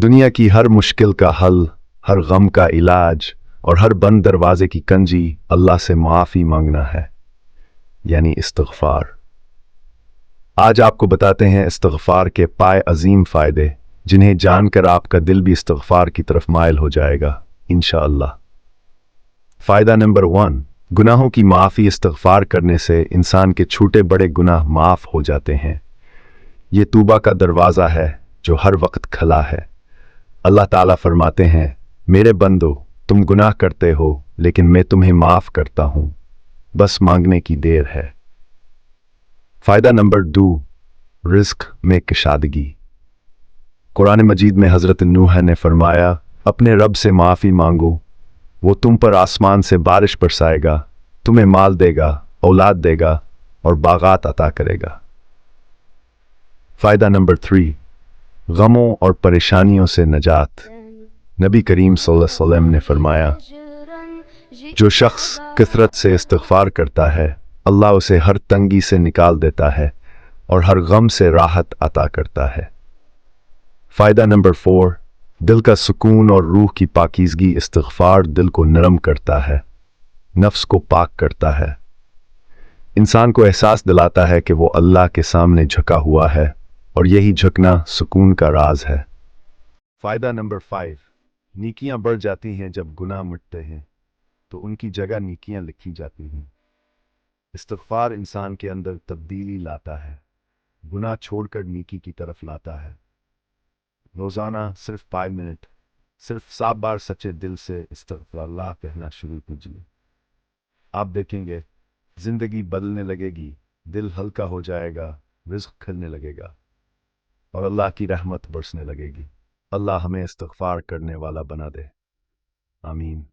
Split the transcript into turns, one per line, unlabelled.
दुनिया की हर मुश्किल का हल, हर गम का इलाज और हर बंद दरवाजे की कंजी अल्लाह से माफ़ी मांगना है, यानी इस्तिग़फ़ार। आज आपको बताते हैं इस्तिग़फ़ार के पाए अजीम फ़ायदे, जिन्हें जानकर आपका दिल भी इस्तिग़फ़ार की तरफ माइल हो जाएगा इंशाअल्लाह। फ़ायदा नंबर 1, गुनाहों की माफ़ी। इस्तिग़फ़ार करने से इंसान के छोटे बड़े गुनाह माफ़ हो जाते हैं। ये तौबा का दरवाज़ा है जो हर वक्त खुला है। अल्लाह ताला फरमाते हैं, मेरे बंदो, तुम गुनाह करते हो लेकिन मैं तुम्हें माफ़ करता हूँ, बस मांगने की देर है। फ़ायदा नंबर 2, रिज़्क़ में कशादगी। कुरान मजीद में हज़रत नूह ने फरमाया, अपने रब से माफ़ी मांगो, वो तुम पर आसमान से बारिश बरसाएगा, तुम्हें माल देगा, औलाद देगा और बागात अता करेगा। फ़ायदा नंबर 3, गमों और परेशानियों से नजात। नबी करीम सल्लल्लाहु अलैहि वसल्लम ने फरमाया, जो शख्स कसरत से इस्तिग़फ़ार करता है, अल्लाह उसे हर तंगी से निकाल देता है और हर गम से राहत अता करता है। फ़ायदा नंबर 4, दिल का सुकून और रूह की पाकीज़गी। इस्तिग़फ़ार दिल को नरम करता है, नफ्स को पाक करता है, इंसान को एहसास दिलाता है कि वो अल्लाह के सामने झुका हुआ है और यही झुकना सुकून का राज है। फ़ायदा नंबर 5, नेकियां बढ़ जाती हैं। जब गुनाह मिटते हैं तो उनकी जगह नेकियां लिखी जाती हैं। इस्तिग़फ़ार इंसान के अंदर तब्दीली लाता है, गुनाह छोड़कर नेकी की तरफ लाता है। रोज़ाना सिर्फ 5 मिनट, सिर्फ 7 बार सच्चे दिल से इस्तग़फ़िरुल्लाह कहना शुरू कीजिए। आप देखेंगे जिंदगी बदलने लगेगी, दिल हल्का हो जाएगा, रिज़्क़ खिलने लगेगा और अल्लाह की रहमत बरसने लगेगी। अल्लाह हमें इस्तग़फ़ार करने वाला बना दे, आमीन।